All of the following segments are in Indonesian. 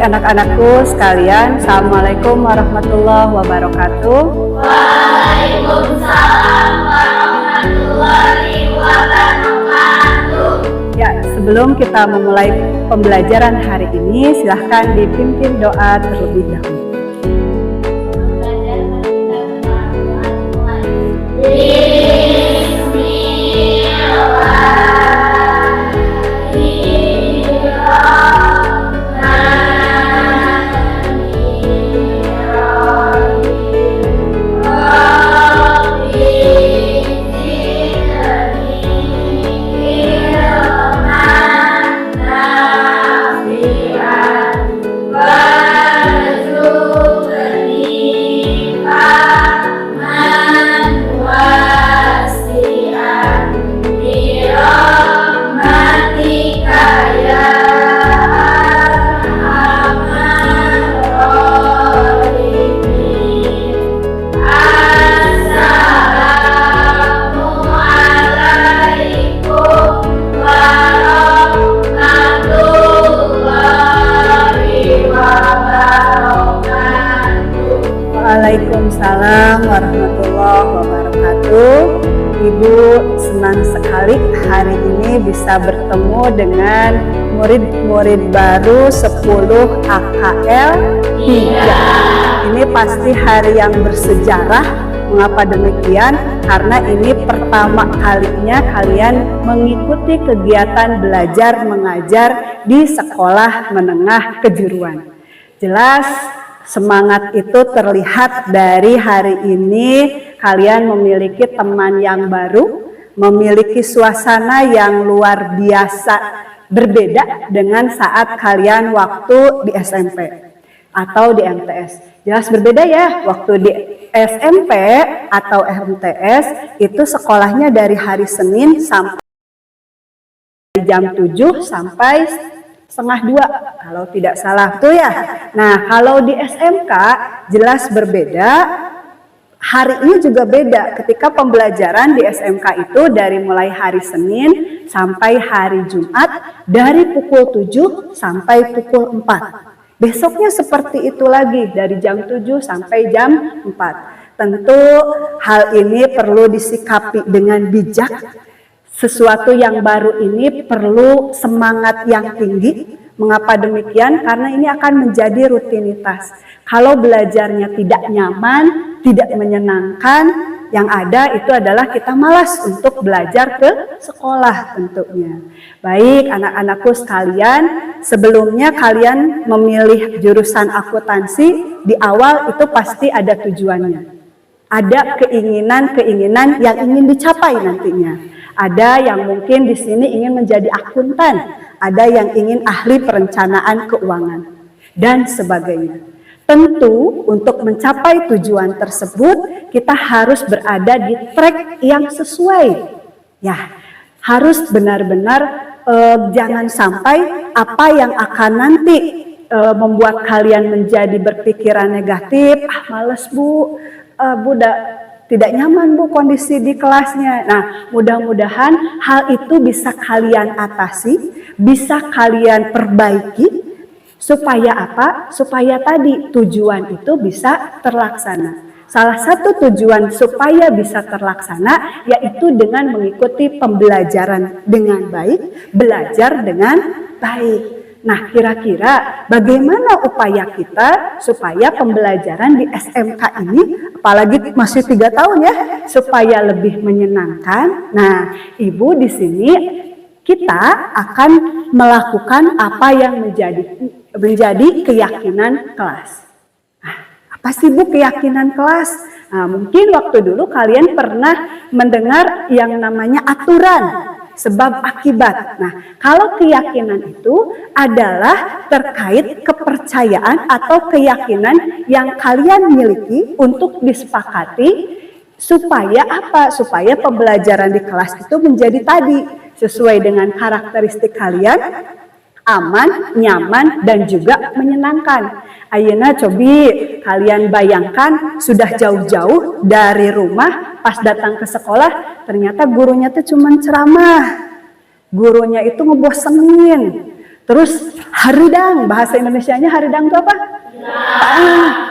anak-anakku sekalian, Assalamualaikum warahmatullahi wabarakatuh. Waalaikumsalam warahmatullahi wabarakatuh. Ya, sebelum kita memulai pembelajaran hari ini, silahkan dipimpin doa terlebih dahulu. Waalaikumsalam warahmatullahi wabarakatuh. Ibu senang sekali hari ini bisa bertemu dengan murid-murid baru 10 AKL 3. Ini pasti hari yang bersejarah. Mengapa demikian? Karena ini pertama kalinya kalian mengikuti kegiatan belajar mengajar di sekolah menengah kejuruan. Jelas semangat itu terlihat dari hari ini kalian memiliki teman yang baru, memiliki suasana yang luar biasa berbeda dengan saat kalian waktu di SMP atau di MTS. Jelas berbeda ya, waktu di SMP atau MTS itu sekolahnya dari hari Senin sampai jam 7 sampai setengah 2 kalau tidak salah tuh ya. Nah, kalau di SMK jelas berbeda. Hari ini juga beda ketika pembelajaran di SMK itu dari mulai hari Senin sampai hari Jumat dari pukul 7 sampai pukul 4. Besoknya seperti itu lagi dari jam 7 sampai jam 4. Tentu hal ini perlu disikapi dengan bijak. Sesuatu yang baru ini perlu semangat yang tinggi. Mengapa demikian? Karena ini akan menjadi rutinitas. Kalau belajarnya tidak nyaman, tidak menyenangkan, yang ada itu adalah kita malas untuk belajar ke sekolah tentunya. Baik anak-anakku sekalian, sebelumnya kalian memilih jurusan akuntansi, di awal itu pasti ada tujuannya. Ada keinginan-keinginan yang ingin dicapai nantinya. Ada yang mungkin di sini ingin menjadi akuntan, ada yang ingin ahli perencanaan keuangan, dan sebagainya. Tentu untuk mencapai tujuan tersebut, kita harus berada di track yang sesuai. Ya, harus benar-benar jangan sampai apa yang akan nanti membuat kalian menjadi berpikiran negatif, males bu, tidak nyaman bu kondisi di kelasnya. Nah, mudah-mudahan hal itu bisa kalian atasi, bisa kalian perbaiki, supaya apa? Supaya tadi tujuan itu bisa terlaksana. Salah satu tujuan supaya bisa terlaksana yaitu dengan mengikuti pembelajaran dengan baik, belajar dengan baik. Nah, kira-kira bagaimana upaya kita supaya pembelajaran di SMK ini, apalagi masih 3 tahun ya, supaya lebih menyenangkan? Nah, Ibu di sini kita akan melakukan apa yang menjadi keyakinan kelas. Nah, apa sih Bu keyakinan kelas? Nah, mungkin waktu dulu kalian pernah mendengar yang namanya aturan. Sebab akibat. Nah, kalau keyakinan itu adalah terkait kepercayaan atau keyakinan yang kalian miliki untuk disepakati supaya apa? Supaya pembelajaran di kelas itu menjadi tadi sesuai dengan karakteristik kalian, aman, nyaman, dan juga menyenangkan. Ayeuna cobi kalian bayangkan sudah jauh-jauh dari rumah, pas datang ke sekolah ternyata gurunya tuh cuma ceramah, gurunya itu ngebosenin, Terus haridang, bahasa Indonesianya haridang itu apa?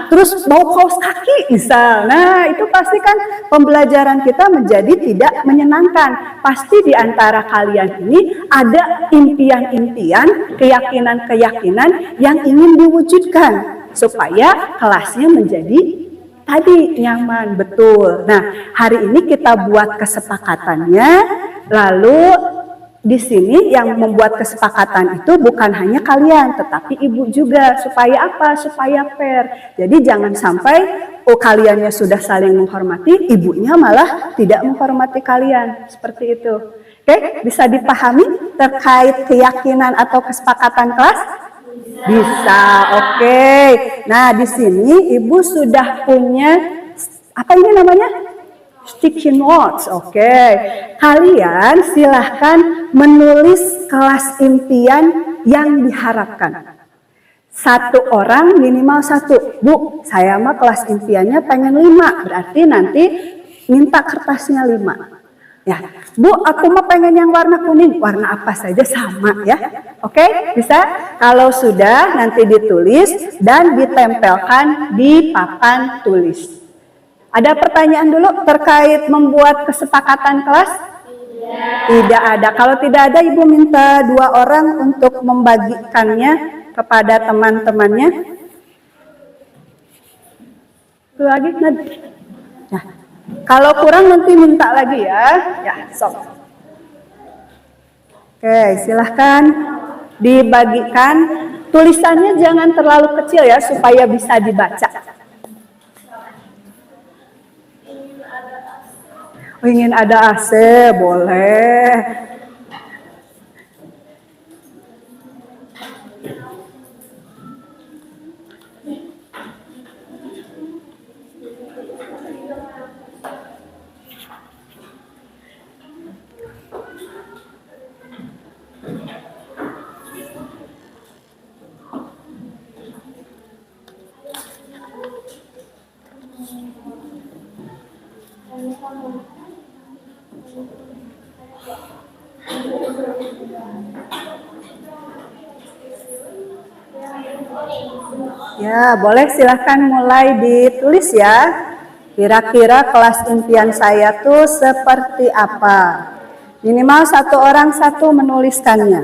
Terus bau kaos kaki misal. Nah, itu pasti kan pembelajaran kita menjadi tidak menyenangkan. Pasti di antara kalian ini ada impian-impian, keyakinan-keyakinan yang ingin diwujudkan supaya kelasnya menjadi tadi nyaman, betul. Nah, hari ini kita buat kesepakatannya, lalu di sini yang membuat kesepakatan itu bukan hanya kalian, tetapi ibu juga. Supaya apa? Supaya fair. Jadi jangan sampai kaliannya sudah saling menghormati, ibunya malah tidak menghormati kalian. Seperti itu. Oke, bisa dipahami terkait keyakinan atau kesepakatan kelas? Bisa, oke. Nah, di sini ibu sudah punya, apa ini namanya? Sticky notes, oke. Kalian silahkan menulis kelas impian yang diharapkan. Satu orang minimal satu. Bu, saya mah kelas impiannya pengen 5, berarti nanti minta kertasnya 5. Ya, Bu, aku mah pengen yang warna kuning, warna apa saja sama ya. Oke, bisa? Kalau sudah nanti ditulis dan ditempelkan di papan tulis. Ada pertanyaan dulu terkait membuat kesepakatan kelas? Tidak ada. Kalau tidak ada, Ibu minta 2 orang untuk membagikannya kepada teman-temannya. Itu lagi, ya. Kalau kurang nanti minta lagi ya. Ya, sok. Oke, silahkan dibagikan. Tulisannya jangan terlalu kecil ya, supaya bisa dibaca. Ingin ada AC, boleh. Ya, boleh silahkan mulai ditulis ya. Kira-kira kelas impian saya tuh seperti apa? Minimal 1 orang 1 menuliskannya.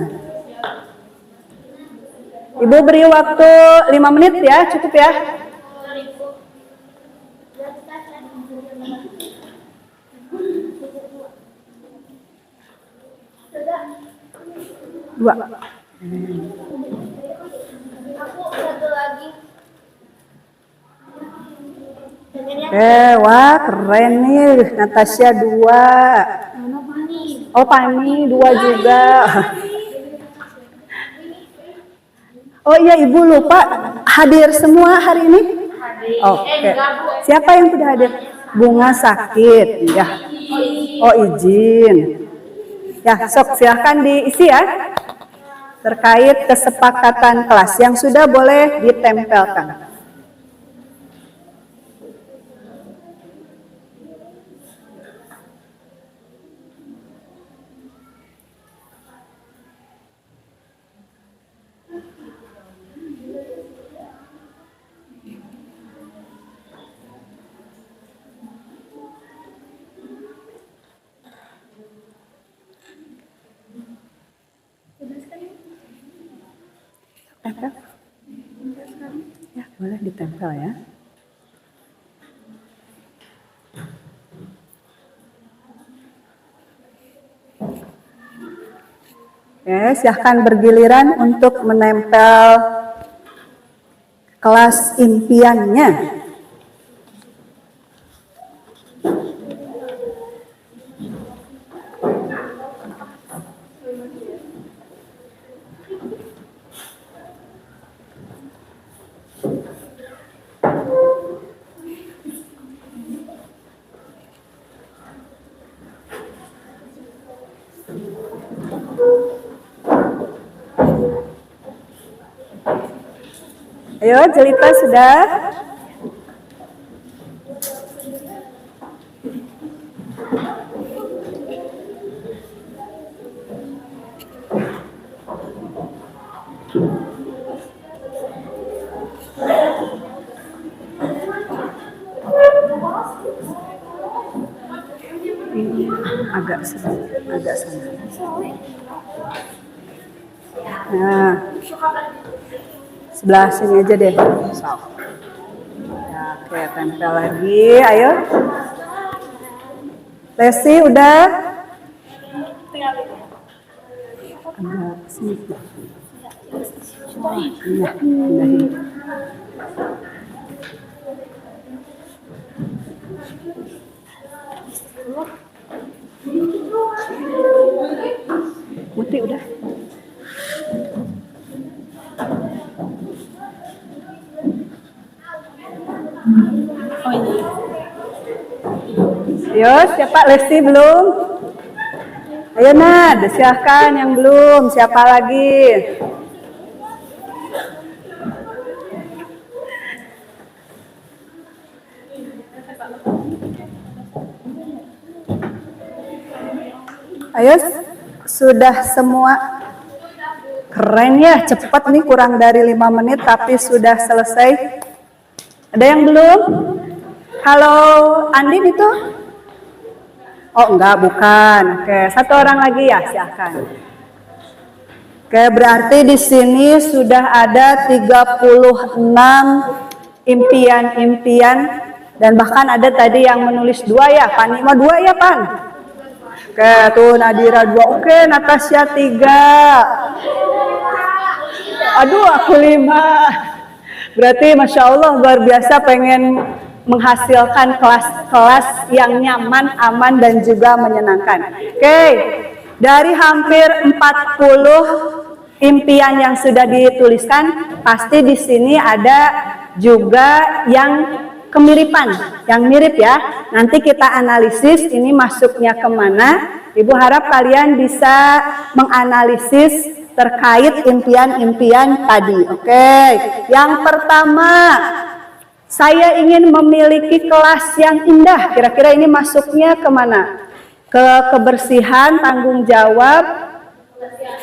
Ibu beri waktu 5 menit ya, cukup ya. Dua. Wah keren nih, Natasha 2. Oh Pani 2 juga. Oh iya Ibu lupa, hadir semua hari ini? Oke. Siapa yang tidak hadir? Bunga sakit, ya. Oh izin. Ya, sok silahkan diisi ya. Terkait kesepakatan kelas yang sudah boleh ditempelkan. Tempel? Ya, boleh ditempel ya. Oke, silahkan bergiliran untuk menempel kelas impiannya. Ayo, Jelita sudah? Ini agak sana. Nah, sebelah sini aja deh. So. Ya, oke, tempel lagi. Ayo. Lesti udah? Agak sini. Iya, pindahin. Muti udah. Oh ini. Ayo, siapa? Lesti belum? Ayo Nad, silahkan yang belum. Siapa lagi? Ayo, sudah semua? Keren ya, cepat nih, kurang dari 5 menit tapi sudah selesai. Ada yang belum? Halo, Andin itu? Oh enggak, bukan. Oke, satu orang lagi ya, silakan. Oke, berarti di sini sudah ada 36 impian-impian dan bahkan ada tadi yang menulis 2 ya, Panima 2 ya, Pan? Oke, tuh Nadira 2. Oke, Natasha 3. Aduh, aku 5. Berarti Masya Allah luar biasa pengen menghasilkan kelas-kelas yang nyaman, aman, dan juga menyenangkan. Oke, dari hampir 40 impian yang sudah dituliskan, pasti di sini ada juga yang kemiripan, yang mirip ya. Nanti kita analisis ini masuknya kemana. Ibu harap kalian bisa menganalisis terkait impian-impian tadi. Oke, yang pertama, saya ingin memiliki kelas yang indah. Kira-kira ini masuknya kemana? Ke kebersihan, tanggung jawab,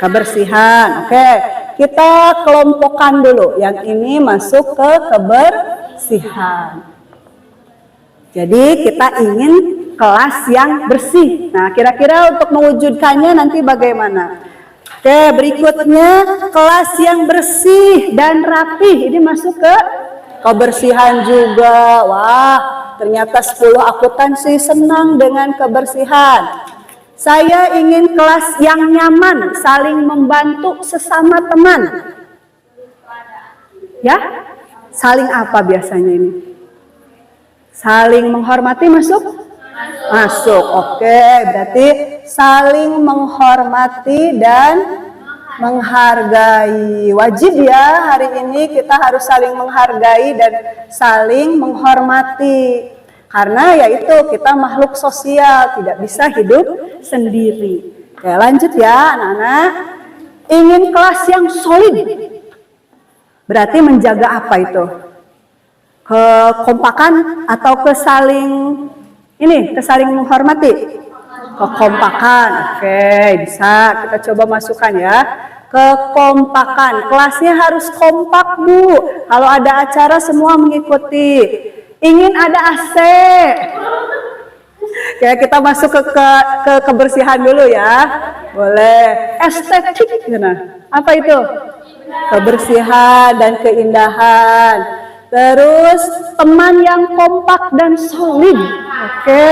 kebersihan. Oke, kita kelompokkan dulu. Yang ini masuk ke kebersihan. Jadi kita ingin kelas yang bersih. Nah, kira-kira untuk mewujudkannya nanti bagaimana? Oke, berikutnya kelas yang bersih dan rapi. Ini masuk ke kebersihan juga. Wah, ternyata 10 akuntansi senang dengan kebersihan. Saya ingin kelas yang nyaman, saling membantu sesama teman. Ya, saling apa biasanya ini? Saling menghormati masuk? Masuk. Oke, berarti saling menghormati dan menghargai. Wajib ya, hari ini kita harus saling menghargai dan saling menghormati. Karena yaitu kita makhluk sosial, tidak bisa hidup sendiri. Oke, lanjut ya anak-anak. Ingin kelas yang solid. Berarti menjaga apa itu? Kekompakan atau kesaling menghormati? Kekompakan. Oke, bisa kita coba masukkan ya. Kekompakan. Kelasnya harus kompak, Bu. Kalau ada acara semua mengikuti. Ingin ada AC. Oke, kita masuk ke kebersihan dulu ya. Boleh. Estetik. Nah, apa itu? Kebersihan dan keindahan. Terus teman yang kompak dan solid. Oke,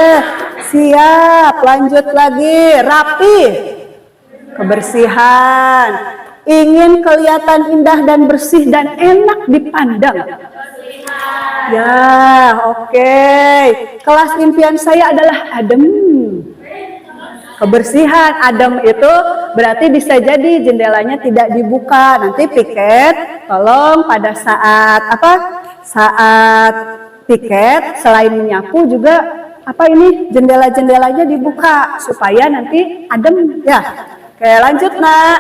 siap. Lanjut lagi, rapi. Kebersihan. Ingin kelihatan indah dan bersih dan enak dipandang. Ya, oke. Kelas impian saya adalah adem. Kebersihan, adem itu berarti bisa jadi jendelanya tidak dibuka. Nanti piket, tolong pada saat piket selain menyapu juga jendela-jendelanya dibuka supaya nanti adem ya. Oke, lanjut nak.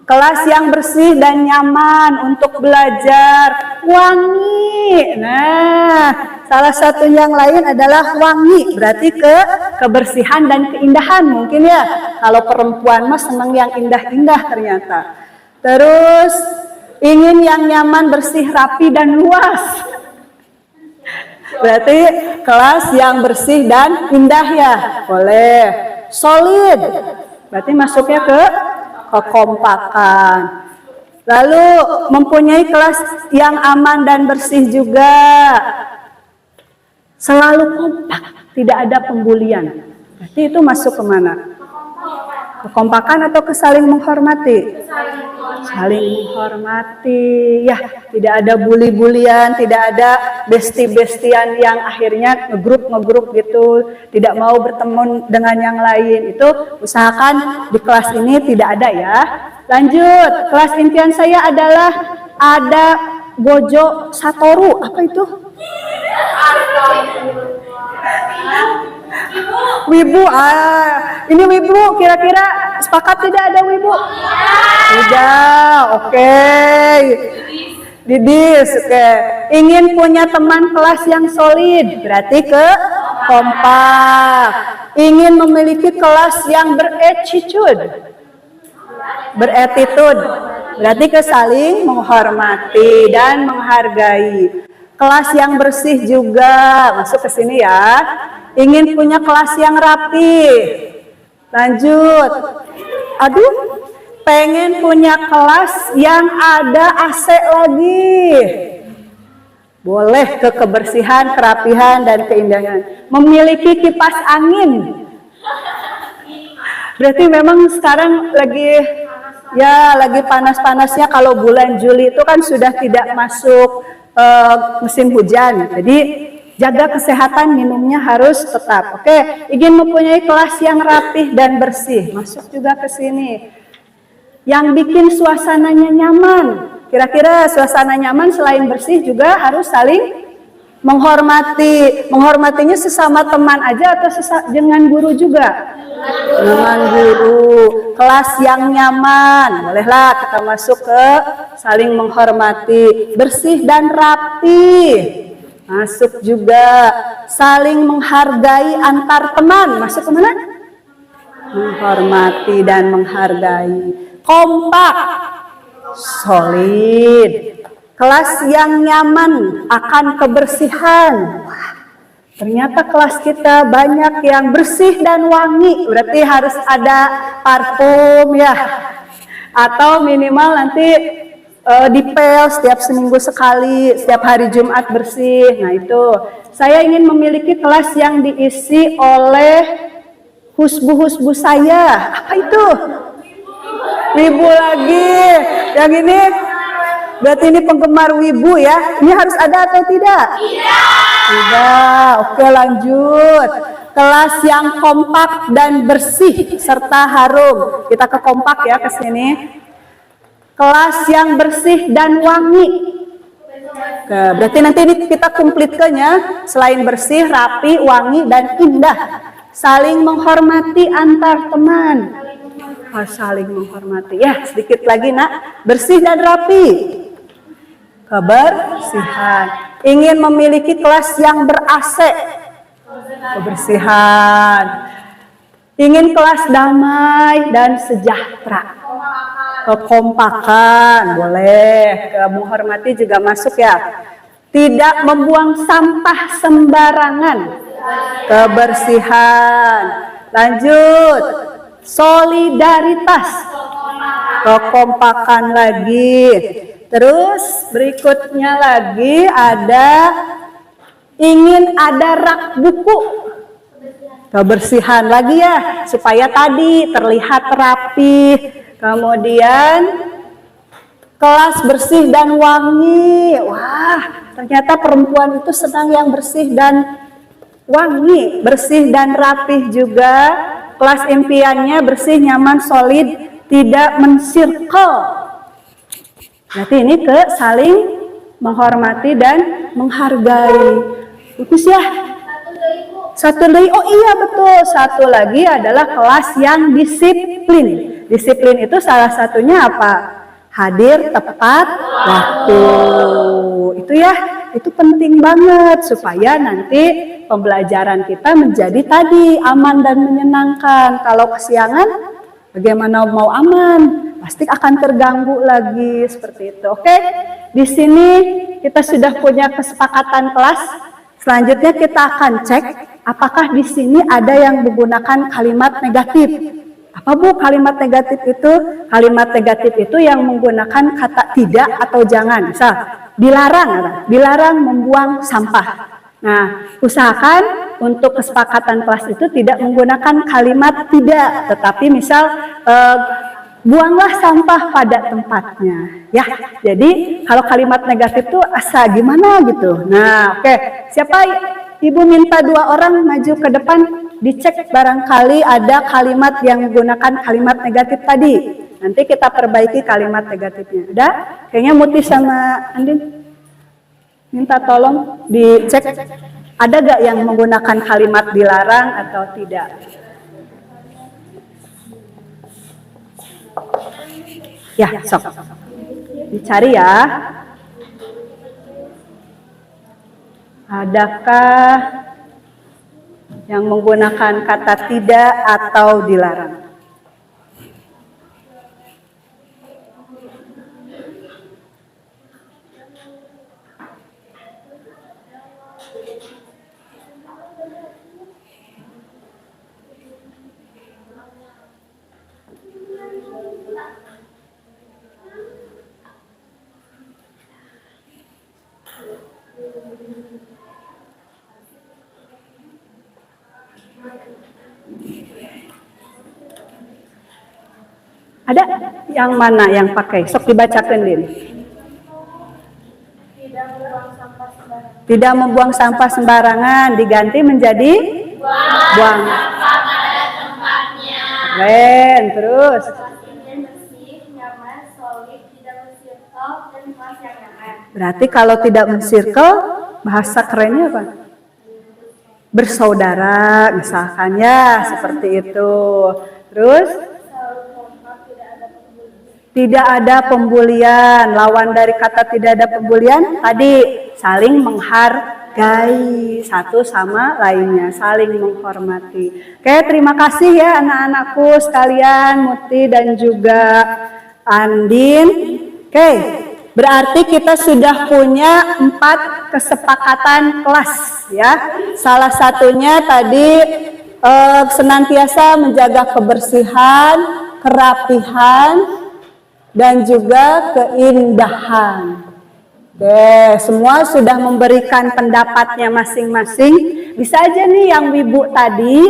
Kelas yang bersih dan nyaman untuk belajar, wangi. Nah, salah satu yang lain adalah wangi, berarti kebersihan dan keindahan mungkin ya. Kalau perempuan mah senang yang indah-indah ternyata. Terus ingin yang nyaman, bersih, rapi dan luas. Berarti kelas yang bersih dan indah ya. Boleh. Solid. Berarti masuknya ke kekompakan. Lalu mempunyai kelas yang aman dan bersih juga. Selalu kompak, tidak ada pembulian. Berarti itu masuk kemana? Kekompakan atau ke saling menghormati? Saling menghormati. Ya, tidak ada bully-bulian, tidak ada besti-bestian yang akhirnya ngegrup gitu, tidak mau bertemu dengan yang lain. Itu usahakan di kelas ini tidak ada ya. Lanjut, kelas impian saya adalah ada Gojo Satoru. Apa itu? Wibu, ini wibu, kira-kira sepakat tidak ada wibu? Tidak, oke. Didis, oke. Ingin punya teman kelas yang solid, berarti ke kompak. Ingin memiliki kelas yang beretitude, berarti ke saling menghormati dan menghargai. Kelas yang bersih juga, masuk ke sini ya. Ingin punya kelas yang rapi. Lanjut. Aduh, pengen punya kelas yang ada AC lagi. Boleh ke kebersihan, kerapihan, dan keindahan. Memiliki kipas angin. Berarti memang sekarang lagi panas-panasnya. Kalau bulan Juli itu kan sudah tidak masuk musim hujan. Jadi jaga kesehatan, minumnya harus tetap. Oke, ingin mempunyai kelas yang rapih dan bersih. Masuk juga ke sini. Yang bikin suasananya nyaman. Kira-kira suasana nyaman selain bersih juga harus saling menghormati. Menghormatinya sesama teman aja atau dengan guru juga? Dengan guru. Kelas yang nyaman. Bolehlah kita masuk ke saling menghormati. Bersih dan rapi. Masuk juga. Saling menghargai antar teman. Masuk kemana? Menghormati dan menghargai. Kompak. Solid. Kelas yang nyaman akan kebersihan. Wah, ternyata kelas kita banyak yang bersih dan wangi. Berarti harus ada parfum ya. Atau minimal nanti dipel setiap seminggu sekali, setiap hari Jumat bersih. Nah itu, saya ingin memiliki kelas yang diisi oleh husbu-husbu saya. Apa itu? Wibu lagi. Yang ini berarti ini penggemar wibu ya. Ini harus ada atau tidak? Tidak. Oke, lanjut. Kelas yang kompak dan bersih serta harum. Kita ke kompak ya, ke sini. Kelas yang bersih dan wangi. Oke, berarti nanti kita komplitkannya. Selain bersih, rapi, wangi, dan indah. Saling menghormati antar teman. Saling menghormati. Ya, sedikit lagi nak. Bersih dan rapi. Kebersihan. Ingin memiliki kelas yang ber-AC. Kebersihan. Ingin kelas damai dan sejahtera. Kekompakan. Boleh. Menghormati juga masuk ya. Tidak membuang sampah sembarangan. Kebersihan. Lanjut. Solidaritas. Kekompakan lagi. Terus berikutnya lagi ada ingin ada rak buku. Kebersihan lagi ya, supaya tadi terlihat rapi. Kemudian kelas bersih dan wangi. Wah, ternyata perempuan itu senang yang bersih dan wangi, bersih dan rapih juga. Kelas impiannya bersih, nyaman, solid, tidak mensirkel. Berarti ini ke saling menghormati dan menghargai. Bagus ya. Satu lagi, oh iya betul. Satu lagi adalah kelas yang disiplin. Disiplin itu salah satunya apa? Hadir tepat waktu. Itu ya, itu penting banget supaya nanti pembelajaran kita menjadi tadi aman dan menyenangkan. Kalau kesiangan, bagaimana mau aman? Pasti akan terganggu lagi seperti itu. Oke, di sini kita sudah punya kesepakatan kelas. Selanjutnya kita akan cek apakah di sini ada yang menggunakan kalimat negatif. Apa Bu kalimat negatif itu? Kalimat negatif itu yang menggunakan kata tidak atau jangan. Misal, dilarang membuang sampah. Nah, usahakan untuk kesepakatan kelas itu tidak menggunakan kalimat tidak, tetapi misal buanglah sampah pada tempatnya. Ya, jadi kalau kalimat negatif itu asa gimana gitu. Nah, oke. Siapa Ibu minta 2 orang maju ke depan, dicek barangkali ada kalimat yang menggunakan kalimat negatif tadi. Nanti kita perbaiki kalimat negatifnya. Ada? Kayaknya Muti sama Andin minta tolong dicek ada gak yang menggunakan kalimat dilarang atau tidak. Ya, sok. Dicari ya. Adakah yang menggunakan kata tidak atau dilarang? Ada yang mana yang pakai? Sok dibacakan Din. Tidak membuang sampah sembarangan, diganti menjadi buang sampah pada tempatnya. keren. Terus Bersih, nyaman, solid, tidak bersirkel, dan kelas yang nyaman. berarti kalau tidak men-circle bahasa kerennya apa? Bersaudara misalkan ya, seperti itu. Terus tidak ada pembulian. Lawan dari kata tidak ada pembulian tadi saling menghargai satu sama lainnya, saling menghormati. Oke, terima kasih ya anak-anakku sekalian, Muti dan juga Andin. Oke, berarti kita sudah punya 4 kesepakatan kelas ya. Salah satunya tadi senantiasa menjaga kebersihan, kerapihan, dan juga keindahan. Oke, semua sudah memberikan pendapatnya masing-masing. Bisa aja nih yang wibu tadi,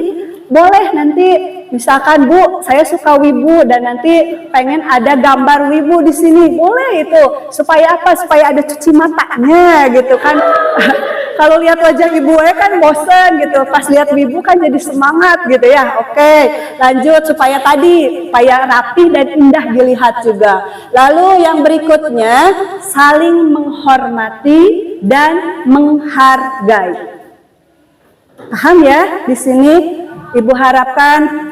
boleh nanti misalkan Bu, saya suka wibu dan nanti pengen ada gambar wibu di sini. Boleh itu. Supaya apa? Supaya ada cuci matanya gitu kan. Kalau lihat wajah ibu kan bosen gitu. Pas lihat wibu kan jadi semangat gitu ya. Oke, lanjut supaya rapi dan indah dilihat juga. Lalu yang berikutnya saling menghormati dan menghargai. Paham ya? Di sini Ibu harapkan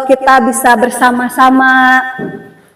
kita bisa bersama-sama,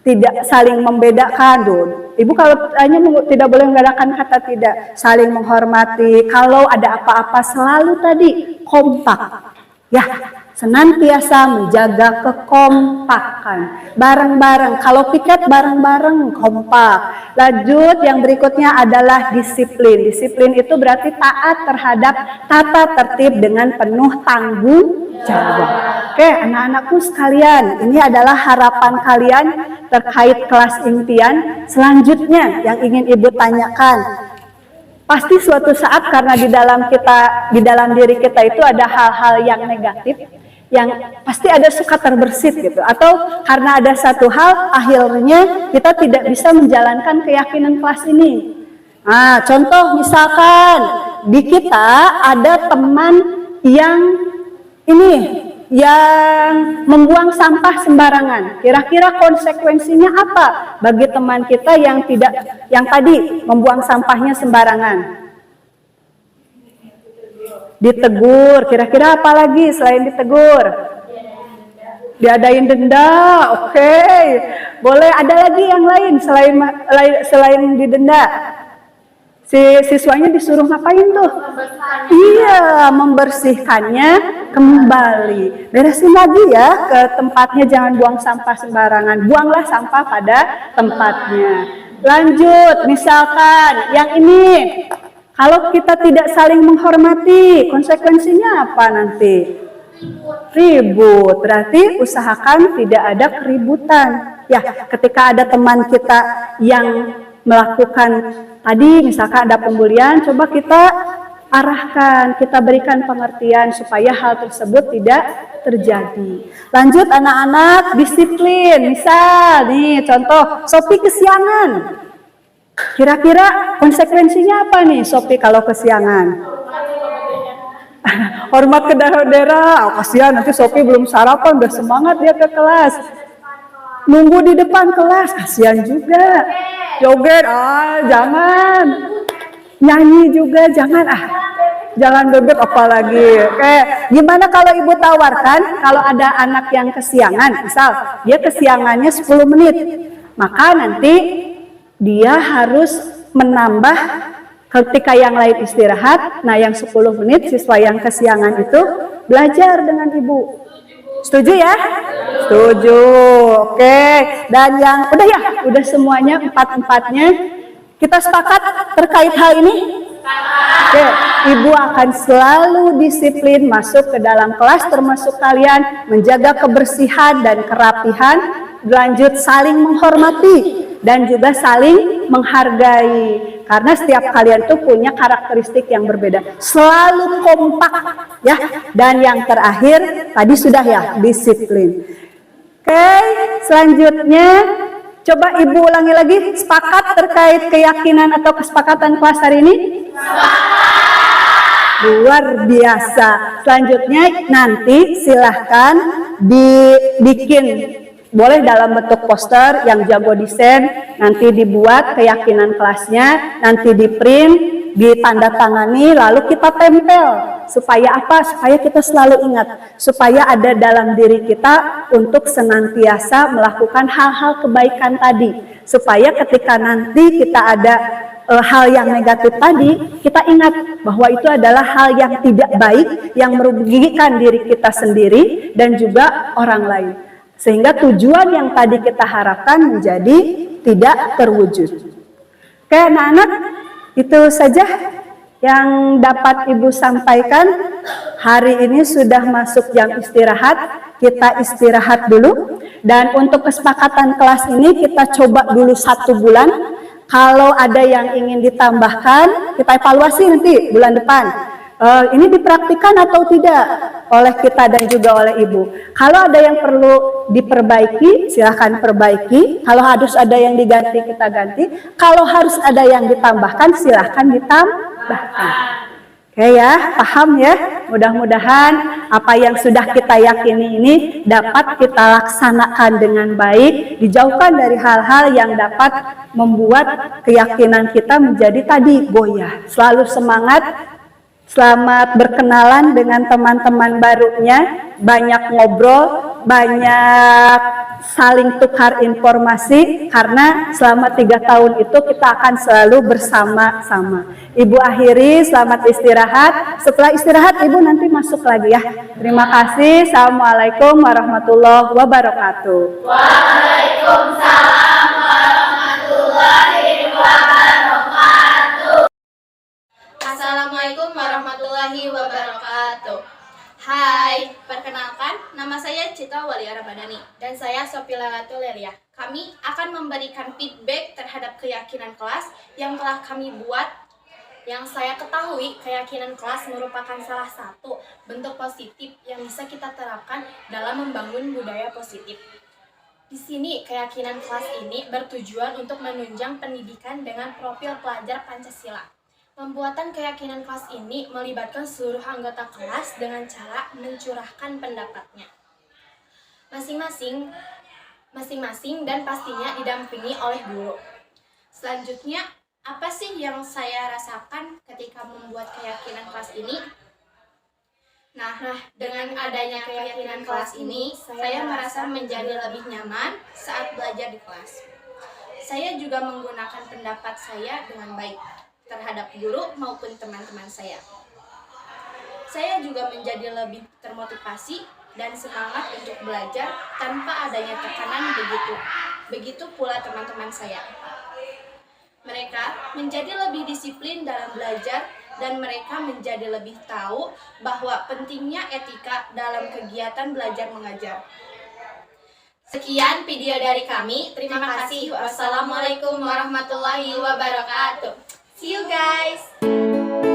tidak saling membedakan. Ibu kalau hanya tidak boleh membedakan kata tidak, saling menghormati. Kalau ada apa-apa selalu tadi kompak. Ya, senantiasa menjaga kekompakan. Bareng-bareng, kalau piket bareng-bareng kompak. Lanjut yang berikutnya adalah disiplin. Disiplin itu berarti taat terhadap tata tertib dengan penuh tanggung jawab. Oke, anak-anakku sekalian, ini adalah harapan kalian terkait kelas impian. Selanjutnya yang ingin Ibu tanyakan, pasti suatu saat karena di dalam diri kita itu ada hal-hal yang negatif, yang pasti ada suka terbersit gitu, atau karena ada satu hal akhirnya kita tidak bisa menjalankan keyakinan kelas ini. Nah, contoh misalkan di kita ada teman yang membuang sampah sembarangan. Kira-kira konsekuensinya apa bagi teman kita yang tadi membuang sampahnya sembarangan? Ditegur. Kira-kira apa lagi selain ditegur? Diadain denda. Oke. Boleh ada lagi yang lain selain didenda? Si siswanya disuruh ngapain tuh? Iya, membersihkannya kembali. Beresin lagi ya ke tempatnya, jangan buang sampah sembarangan. Buanglah sampah pada tempatnya. Lanjut, misalkan yang ini Kalau kita tidak saling menghormati, konsekuensinya apa nanti? Ribut. Berarti usahakan tidak ada keributan. Ya, ketika ada teman kita yang melakukan tadi, misalkan ada pembulian, coba kita arahkan, kita berikan pengertian supaya hal tersebut tidak terjadi. Lanjut anak-anak, disiplin. Misal nih contoh, Sophie kesiangan. Kira-kira konsekuensinya apa nih Sophie kalau kesiangan? Hormat ke daerah-daerah. Kasihan nanti Sophie belum sarapan, udah semangat dia ke kelas. Nunggu di depan kelas, kasihan juga. Joget, jangan. Nyanyi juga, jangan Jangan bebek apalagi. Oke, gimana kalau ibu tawarkan kalau ada anak yang kesiangan, misal dia kesiangannya 10 menit, maka nanti dia harus menambah ketika yang lain istirahat. Nah, yang 10 menit siswa yang kesiangan itu belajar dengan ibu. Setuju ya? Setuju. Oke, dan yang udah semuanya empat-empatnya kita sepakat terkait hal ini? Oke, ibu akan selalu disiplin masuk ke dalam kelas termasuk kalian, menjaga kebersihan dan kerapihan, lanjut saling menghormati dan juga saling menghargai. Karena setiap kalian tuh punya karakteristik yang berbeda. Selalu kompak ya. Dan yang terakhir tadi sudah ya, disiplin. Oke, selanjutnya coba ibu ulangi lagi, sepakat terkait keyakinan atau kesepakatan kelas hari ini? Luar biasa. Selanjutnya nanti silahkan dibikin, boleh dalam bentuk poster, yang jago desain nanti dibuat keyakinan kelasnya, nanti di print, ditandatangani, lalu kita tempel. Supaya apa? Supaya kita selalu ingat, supaya ada dalam diri kita untuk senantiasa melakukan hal-hal kebaikan tadi, supaya ketika nanti kita ada hal yang negatif tadi, kita ingat bahwa itu adalah hal yang tidak baik, yang merugikan diri kita sendiri dan juga orang lain. Sehingga tujuan yang tadi kita harapkan menjadi tidak terwujud. Oke anak-anak, itu saja yang dapat Ibu sampaikan. Hari ini sudah masuk jam istirahat, kita istirahat dulu. Dan untuk kesepakatan kelas ini kita coba dulu 1 bulan. Kalau ada yang ingin ditambahkan, kita evaluasi nanti bulan depan. Ini dipraktikkan atau tidak oleh kita dan juga oleh Ibu. Kalau ada yang perlu diperbaiki, silahkan perbaiki. Kalau harus ada yang diganti, kita ganti. Kalau harus ada yang ditambahkan, silahkan ditambahkan. Oke ya, paham ya? Mudah-mudahan apa yang sudah kita yakini ini dapat kita laksanakan dengan baik, dijauhkan dari hal-hal yang dapat membuat keyakinan kita menjadi tadi goyah. Selalu semangat, selamat berkenalan dengan teman-teman barunya, banyak ngobrol, banyak saling tukar informasi, karena selama 3 tahun itu kita akan selalu bersama-sama. Ibu akhiri, selamat istirahat. Setelah istirahat Ibu nanti masuk lagi ya. Terima kasih. Assalamualaikum warahmatullahi wabarakatuh. Waalaikumsalam warahmatullahi wabarakatuh. Assalamualaikum warahmatullahi wabarakatuh. Hai, perkenalkan, nama saya Cita Waliara Badani dan saya Sophie Lalatul Lelia. Kami akan memberikan feedback terhadap keyakinan kelas yang telah kami buat. Yang saya ketahui, keyakinan kelas merupakan salah satu bentuk positif yang bisa kita terapkan dalam membangun budaya positif. Di sini, keyakinan kelas ini bertujuan untuk menunjang pendidikan dengan profil pelajar Pancasila. Pembuatan keyakinan kelas ini melibatkan seluruh anggota kelas dengan cara mencurahkan pendapatnya. Masing-masing dan pastinya didampingi oleh guru. Selanjutnya, apa sih yang saya rasakan ketika membuat keyakinan kelas ini? Nah, dengan adanya keyakinan kelas ini, saya merasa menjadi lebih nyaman saat belajar di kelas. Saya juga menggunakan pendapat saya dengan baik terhadap guru maupun teman-teman saya. Saya juga menjadi lebih termotivasi dan semangat untuk belajar tanpa adanya tekanan begitu pula teman-teman saya. Mereka menjadi lebih disiplin dalam belajar, dan mereka menjadi lebih tahu bahwa pentingnya etika dalam kegiatan belajar mengajar. Sekian video dari kami. Terima kasih. Wassalamualaikum warahmatullahi wabarakatuh. See you guys.